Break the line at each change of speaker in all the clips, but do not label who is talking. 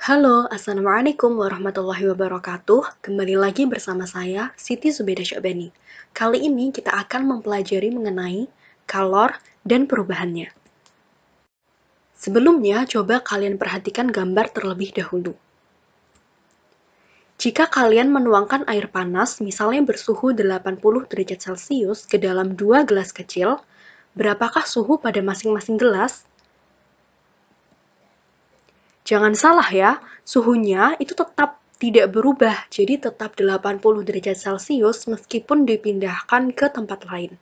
Halo, Assalamualaikum warahmatullahi wabarakatuh. Kembali lagi bersama saya, Siti Zubeda Syabani. Kali ini kita akan mempelajari mengenai kalor dan perubahannya. Sebelumnya, coba kalian perhatikan gambar terlebih dahulu. Jika kalian menuangkan air panas, misalnya bersuhu 80 derajat Celcius ke dalam 2 gelas kecil, berapakah suhu pada masing-masing gelas? Jangan salah ya, suhunya itu tetap tidak berubah, jadi tetap 80 derajat Celcius meskipun dipindahkan ke tempat lain.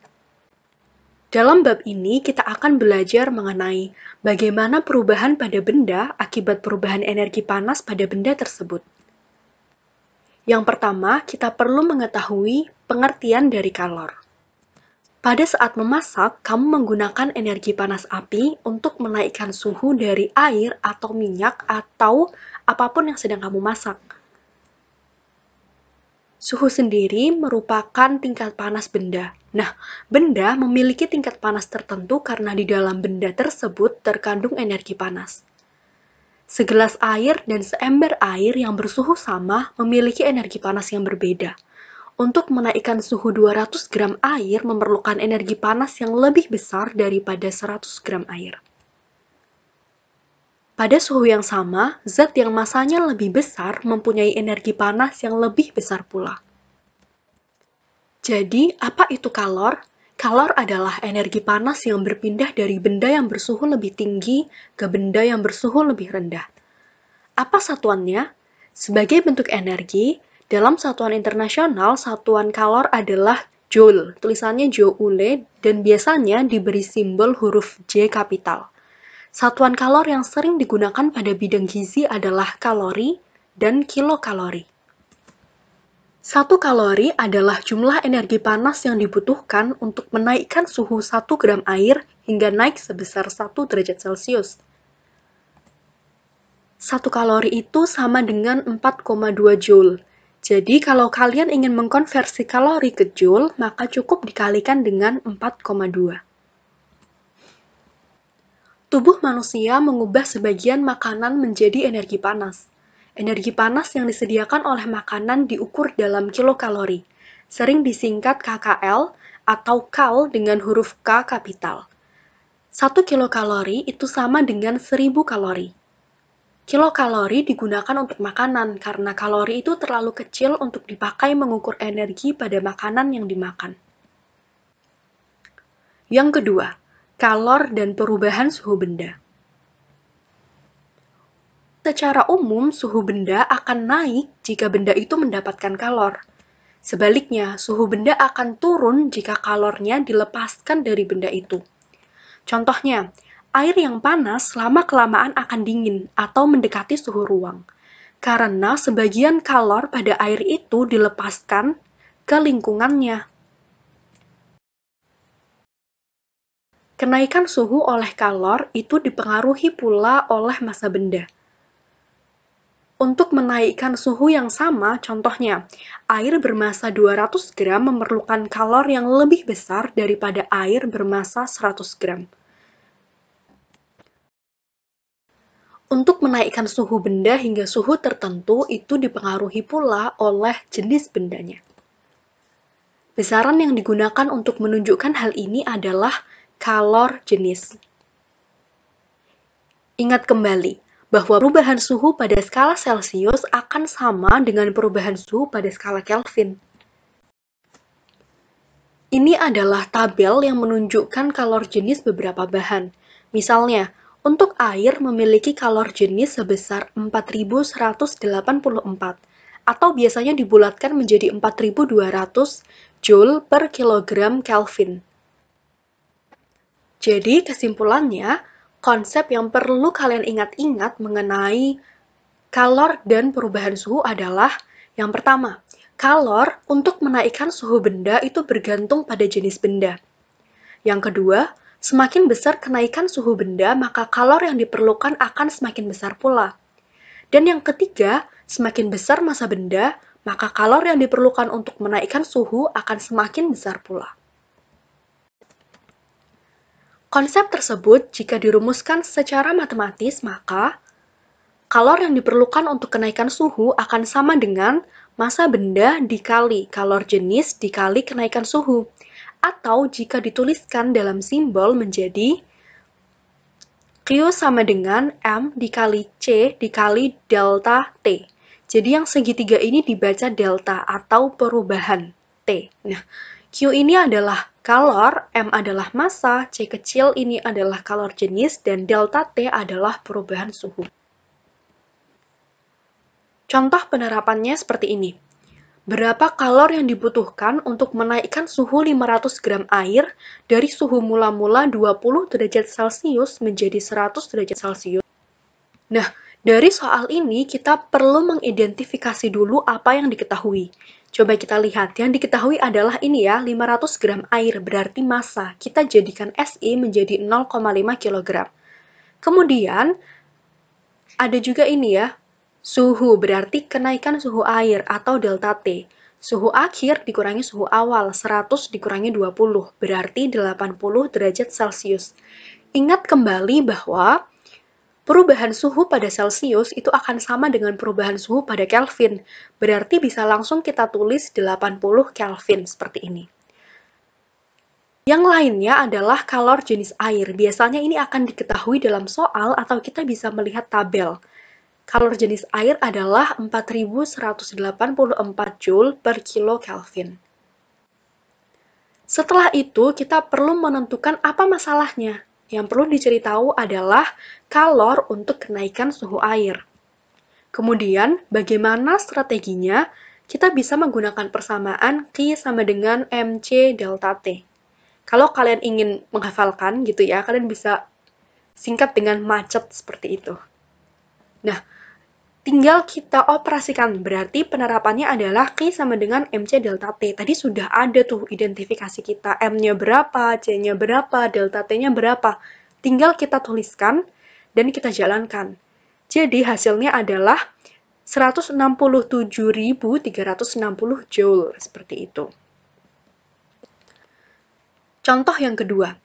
Dalam bab ini, kita akan belajar mengenai bagaimana perubahan pada benda akibat perubahan energi panas pada benda tersebut. Yang pertama, kita perlu mengetahui pengertian dari kalor. Pada saat memasak, kamu menggunakan energi panas api untuk menaikkan suhu dari air atau minyak atau apapun yang sedang kamu masak. Suhu sendiri merupakan tingkat panas benda. Nah, benda memiliki tingkat panas tertentu karena di dalam benda tersebut terkandung energi panas. Segelas air dan seember air yang bersuhu sama memiliki energi panas yang berbeda. Untuk menaikkan suhu 200 gram air memerlukan energi panas yang lebih besar daripada 100 gram air. Pada suhu yang sama, zat yang masanya lebih besar mempunyai energi panas yang lebih besar pula. Jadi, apa itu kalor? Kalor adalah energi panas yang berpindah dari benda yang bersuhu lebih tinggi ke benda yang bersuhu lebih rendah. Apa satuannya? Sebagai bentuk energi, dalam satuan internasional, satuan kalor adalah joule, tulisannya joule, dan biasanya diberi simbol huruf J kapital. Satuan kalor yang sering digunakan pada bidang gizi adalah kalori dan kilokalori. 1 kalori adalah jumlah energi panas yang dibutuhkan untuk menaikkan suhu 1 gram air hingga naik sebesar 1 derajat Celcius. 1 kalori itu sama dengan 4,2 joule. Jadi kalau kalian ingin mengkonversi kalori ke joule, maka cukup dikalikan dengan 4,2. Tubuh manusia mengubah sebagian makanan menjadi energi panas. Energi panas yang disediakan oleh makanan diukur dalam kilokalori, sering disingkat KKL atau kal dengan huruf K kapital. 1 kilokalori itu sama dengan 1000 kalori. Kilokalori digunakan untuk makanan karena kalori itu terlalu kecil untuk dipakai mengukur energi pada makanan yang dimakan. Yang kedua, kalor dan perubahan suhu benda. Secara umum, suhu benda akan naik jika benda itu mendapatkan kalor. Sebaliknya, suhu benda akan turun jika kalornya dilepaskan dari benda itu. Contohnya, air yang panas lama-kelamaan akan dingin atau mendekati suhu ruang, karena sebagian kalor pada air itu dilepaskan ke lingkungannya. Kenaikan suhu oleh kalor itu dipengaruhi pula oleh massa benda. Untuk menaikkan suhu yang sama, contohnya, air bermassa 200 gram memerlukan kalor yang lebih besar daripada air bermassa 100 gram. Untuk menaikkan suhu benda hingga suhu tertentu itu dipengaruhi pula oleh jenis bendanya. Besaran yang digunakan untuk menunjukkan hal ini adalah kalor jenis. Ingat kembali bahwa perubahan suhu pada skala Celcius akan sama dengan perubahan suhu pada skala Kelvin. Ini adalah tabel yang menunjukkan kalor jenis beberapa bahan. Misalnya, untuk air memiliki kalor jenis sebesar 4184 atau biasanya dibulatkan menjadi 4200 joule per kilogram Kelvin. Jadi, kesimpulannya, konsep yang perlu kalian ingat-ingat mengenai kalor dan perubahan suhu adalah yang pertama, kalor untuk menaikkan suhu benda itu bergantung pada jenis benda. Yang kedua, semakin besar kenaikan suhu benda, maka kalor yang diperlukan akan semakin besar pula. Dan yang ketiga, semakin besar massa benda, maka kalor yang diperlukan untuk menaikkan suhu akan semakin besar pula. Konsep tersebut, jika dirumuskan secara matematis, maka kalor yang diperlukan untuk kenaikan suhu akan sama dengan massa benda dikali kalor jenis dikali kenaikan suhu. Atau jika dituliskan dalam simbol menjadi Q sama dengan M dikali C dikali delta T. Jadi yang segitiga ini dibaca delta atau perubahan T. Nah, Q ini adalah kalor, M adalah massa, C kecil ini adalah kalor jenis, dan delta T adalah perubahan suhu. Contoh penerapannya seperti ini. Berapa kalor yang dibutuhkan untuk menaikkan suhu 500 gram air dari suhu mula-mula 20 derajat Celcius menjadi 100 derajat Celcius? Nah, dari soal ini kita perlu mengidentifikasi dulu apa yang diketahui. Coba kita lihat, yang diketahui adalah ini ya, 500 gram air berarti massa. Kita jadikan SI menjadi 0,5 kg. Kemudian, ada juga ini ya, suhu berarti kenaikan suhu air atau delta T. Suhu akhir dikurangi suhu awal, 100 dikurangi 20, berarti 80 derajat Celcius. Ingat kembali bahwa perubahan suhu pada Celcius itu akan sama dengan perubahan suhu pada Kelvin, berarti bisa langsung kita tulis 80 Kelvin seperti ini. Yang lainnya adalah kalor jenis air. Biasanya ini akan diketahui dalam soal atau kita bisa melihat tabel. Kalor jenis air adalah 4184 Joule per kilo Kelvin. Setelah itu, kita perlu menentukan apa masalahnya. Yang perlu diceritahu adalah kalor untuk kenaikan suhu air. Kemudian, bagaimana strateginya? Kita bisa menggunakan persamaan Q sama dengan MC delta T. Kalau kalian ingin menghafalkan gitu ya, kalian bisa singkat dengan macet seperti itu. Nah, tinggal kita operasikan, berarti penerapannya adalah Q sama dengan MC delta T. Tadi sudah ada tuh identifikasi kita, M-nya berapa, C-nya berapa, delta T-nya berapa. Tinggal kita tuliskan dan kita jalankan. Jadi hasilnya adalah 167.360 Joule, seperti itu. Contoh yang kedua.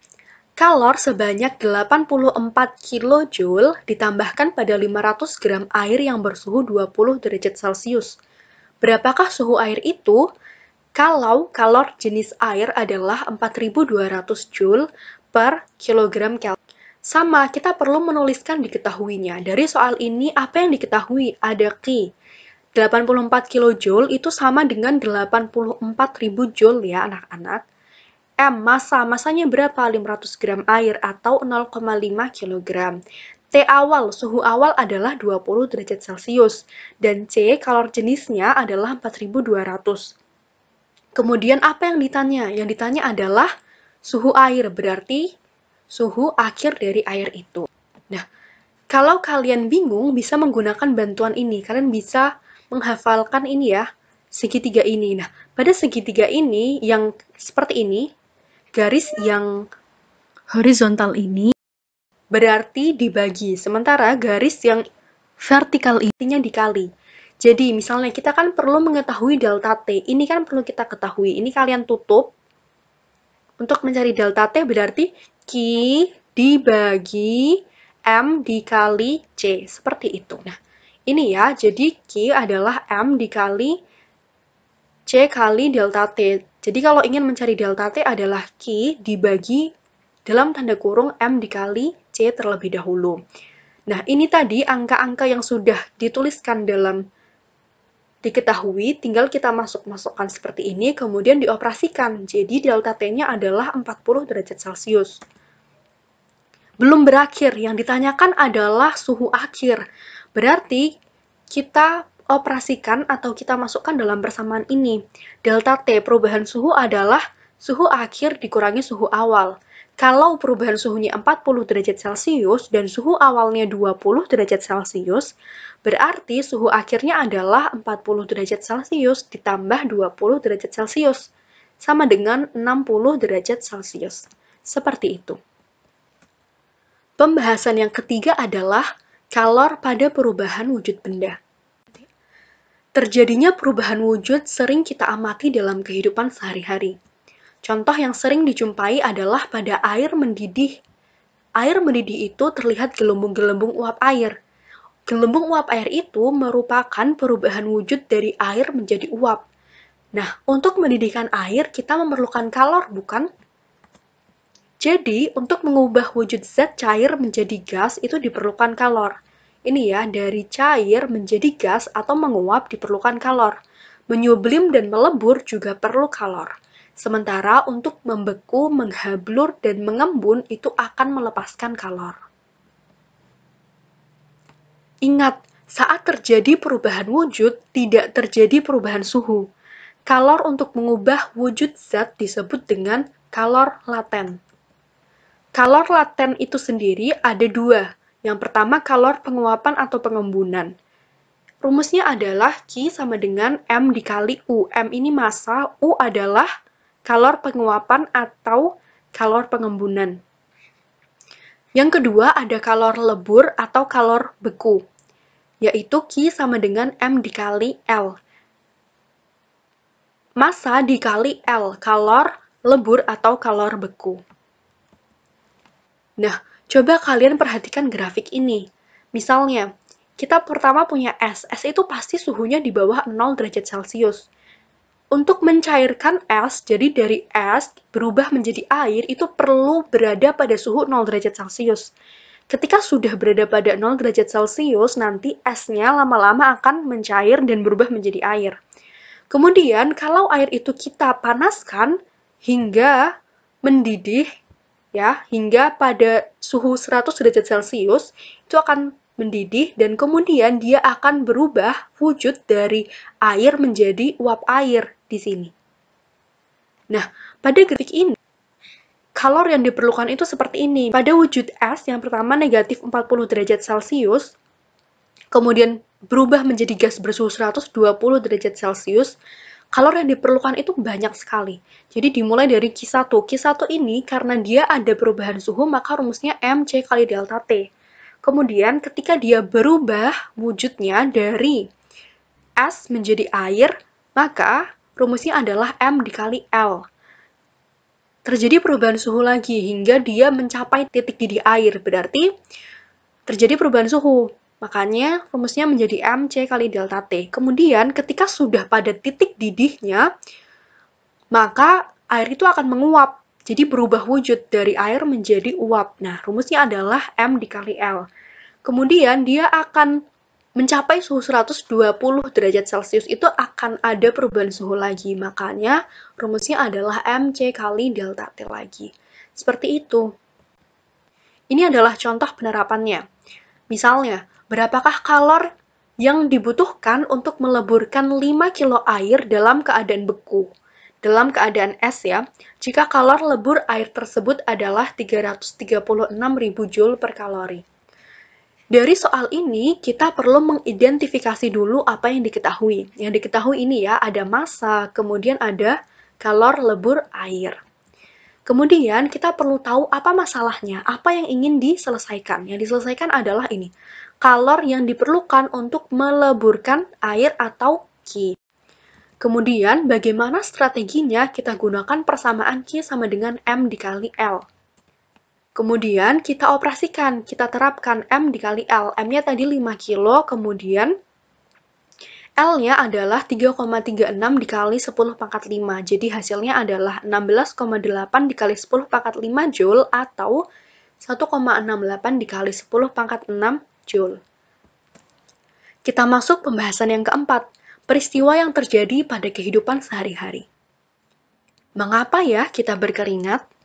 Kalor sebanyak 84 kJ ditambahkan pada 500 gram air yang bersuhu 20 derajat Celcius. Berapakah suhu air itu? Kalau kalor jenis air adalah 4200 Joule per kilogram Kelvin. Sama, kita perlu menuliskan diketahuinya. Dari soal ini, apa yang diketahui? Ada Q. 84 kJ itu sama dengan 84.000 Joule ya anak-anak. M, masanya berapa? 500 gram air atau 0,5 kg. T awal, suhu awal adalah 20 derajat Celcius. Dan C, kalor jenisnya adalah 4200. Kemudian apa yang ditanya? Yang ditanya adalah suhu air, berarti suhu akhir dari air itu. Nah, kalau kalian bingung, bisa menggunakan bantuan ini. Kalian bisa menghafalkan ini ya, segitiga ini. Nah, pada segitiga ini, yang seperti ini, garis yang horizontal ini berarti dibagi, sementara garis yang vertikal intinya dikali. Jadi misalnya kita kan perlu mengetahui delta T, ini kan perlu kita ketahui, ini kalian tutup. Untuk mencari delta T berarti Q dibagi M dikali C, seperti itu. Nah, ini ya, jadi Q adalah M dikali C kali delta T. Jadi kalau ingin mencari delta T adalah Q dibagi dalam tanda kurung M dikali C terlebih dahulu. Nah, ini tadi angka-angka yang sudah dituliskan dalam diketahui, tinggal kita masukkan seperti ini, kemudian dioperasikan. Jadi delta T-nya adalah 40 derajat Celcius. Belum berakhir, yang ditanyakan adalah suhu akhir. Berarti kita operasikan atau kita masukkan dalam persamaan ini. Delta T perubahan suhu adalah suhu akhir dikurangi suhu awal. Kalau perubahan suhunya 40 derajat Celcius dan suhu awalnya 20 derajat Celcius, berarti suhu akhirnya adalah 40 derajat Celcius ditambah 20 derajat Celcius, sama dengan 60 derajat Celcius. Seperti itu. Pembahasan yang ketiga adalah kalor pada perubahan wujud benda. Terjadinya perubahan wujud sering kita amati dalam kehidupan sehari-hari. Contoh yang sering dijumpai adalah pada air mendidih. Air mendidih itu terlihat gelembung-gelembung uap air. Gelembung uap air itu merupakan perubahan wujud dari air menjadi uap. Nah, untuk mendidihkan air, kita memerlukan kalor, bukan? Jadi, untuk mengubah wujud zat cair menjadi gas itu diperlukan kalor. Ini ya, dari cair menjadi gas atau menguap diperlukan kalor. Menyublim dan melebur juga perlu kalor. Sementara untuk membeku, menghablur, dan mengembun itu akan melepaskan kalor. Ingat, saat terjadi perubahan wujud, tidak terjadi perubahan suhu. Kalor untuk mengubah wujud zat disebut dengan kalor laten. Kalor laten itu sendiri ada dua. Yang pertama kalor penguapan atau pengembunan. Rumusnya adalah Q sama dengan M dikali U. M ini massa, U adalah kalor penguapan atau kalor pengembunan. Yang kedua ada kalor lebur atau kalor beku, yaitu Q sama dengan M dikali L. Massa dikali L, kalor lebur atau kalor beku. Nah, coba kalian perhatikan grafik ini. Misalnya, kita pertama punya es. Es itu pasti suhunya di bawah 0 derajat Celcius. Untuk mencairkan es, jadi dari es berubah menjadi air, itu perlu berada pada suhu 0 derajat Celcius. Ketika sudah berada pada 0 derajat Celcius, nanti esnya lama-lama akan mencair dan berubah menjadi air. Kemudian, kalau air itu kita panaskan hingga mendidih, ya, hingga pada suhu 100 derajat Celcius, itu akan mendidih dan kemudian dia akan berubah wujud dari air menjadi uap air di sini. Nah, pada grafik ini, kalor yang diperlukan itu seperti ini. Pada wujud es, yang pertama negatif 40 derajat Celcius, kemudian berubah menjadi gas bersuhu 120 derajat Celcius, kalor yang diperlukan itu banyak sekali. Jadi dimulai dari Q1. Q1 ini karena dia ada perubahan suhu, maka rumusnya MC kali delta T. Kemudian ketika dia berubah wujudnya dari es menjadi air, maka rumusnya adalah M dikali L. Terjadi perubahan suhu lagi hingga dia mencapai titik didih air, berarti terjadi perubahan suhu. Makanya rumusnya menjadi MC kali delta T. Kemudian ketika sudah pada titik didihnya, maka air itu akan menguap. Jadi berubah wujud dari air menjadi uap. Nah, rumusnya adalah M dikali L. Kemudian dia akan mencapai suhu 120 derajat Celcius, itu akan ada perubahan suhu lagi. Makanya rumusnya adalah MC kali delta T lagi. Seperti itu. Ini adalah contoh penerapannya. Misalnya, berapakah kalor yang dibutuhkan untuk meleburkan 5 kilo air dalam keadaan beku? Dalam keadaan es ya, jika kalor lebur air tersebut adalah 336.000 Joule per kalori. Dari soal ini, kita perlu mengidentifikasi dulu apa yang diketahui. Yang diketahui ini ya, ada massa, kemudian ada kalor lebur air. Kemudian, kita perlu tahu apa masalahnya, apa yang ingin diselesaikan. Yang diselesaikan adalah ini, kalor yang diperlukan untuk meleburkan air atau Q. Kemudian, bagaimana strateginya kita gunakan persamaan Q sama dengan M dikali L. Kemudian, kita operasikan, kita terapkan M dikali L. M-nya tadi 5 kilo, kemudian L-nya adalah 3,36 dikali 10 pangkat 5. Jadi, hasilnya adalah 16,8 dikali 10 pangkat 5 Joule atau 1,68 dikali 10 pangkat 6 Joule. Kita masuk pembahasan yang keempat, peristiwa yang terjadi pada kehidupan sehari-hari. Mengapa ya kita berkeringat?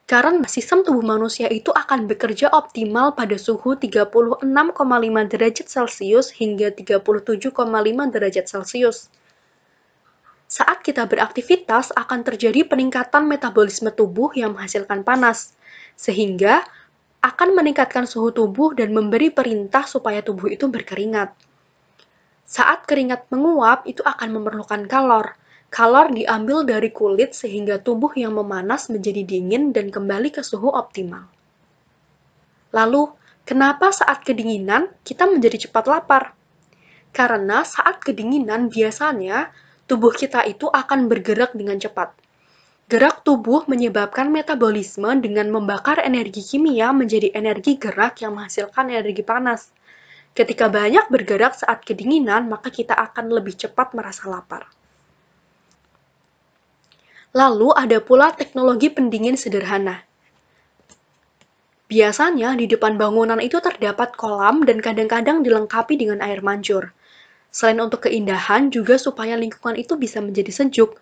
Karena sistem tubuh manusia itu akan bekerja optimal pada suhu 36,5 derajat Celcius hingga 37,5 derajat Celcius. Saat kita beraktivitas akan terjadi peningkatan metabolisme tubuh yang menghasilkan panas, sehingga akan meningkatkan suhu tubuh dan memberi perintah supaya tubuh itu berkeringat. Saat keringat menguap, itu akan memerlukan kalor. Kalor diambil dari kulit sehingga tubuh yang memanas menjadi dingin dan kembali ke suhu optimal. Lalu, kenapa saat kedinginan kita menjadi cepat lapar? Karena saat kedinginan biasanya tubuh kita itu akan bergerak dengan cepat. Gerak tubuh menyebabkan metabolisme dengan membakar energi kimia menjadi energi gerak yang menghasilkan energi panas. Ketika banyak bergerak saat kedinginan, maka kita akan lebih cepat merasa lapar. Lalu ada pula teknologi pendingin sederhana. Biasanya di depan bangunan itu terdapat kolam dan kadang-kadang dilengkapi dengan air mancur. Selain untuk keindahan, juga supaya lingkungan itu bisa menjadi sejuk.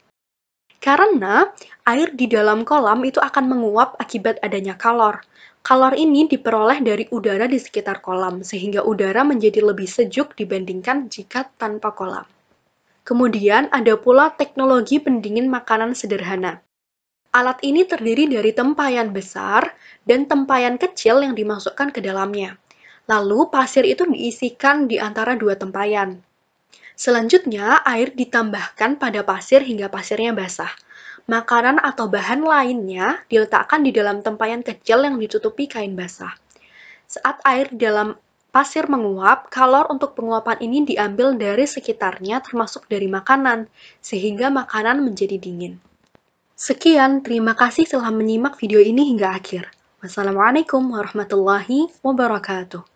Karena air di dalam kolam itu akan menguap akibat adanya kalor. Kalor ini diperoleh dari udara di sekitar kolam, sehingga udara menjadi lebih sejuk dibandingkan jika tanpa kolam. Kemudian ada pula teknologi pendingin makanan sederhana. Alat ini terdiri dari tempayan besar dan tempayan kecil yang dimasukkan ke dalamnya. Lalu pasir itu diisikan di antara dua tempayan. Selanjutnya, air ditambahkan pada pasir hingga pasirnya basah. Makanan atau bahan lainnya diletakkan di dalam tempayan kecil yang ditutupi kain basah. Saat air di dalam pasir menguap, kalor untuk penguapan ini diambil dari sekitarnya termasuk dari makanan, sehingga makanan menjadi dingin. Sekian, terima kasih telah menyimak video ini hingga akhir. Wassalamualaikum warahmatullahi wabarakatuh.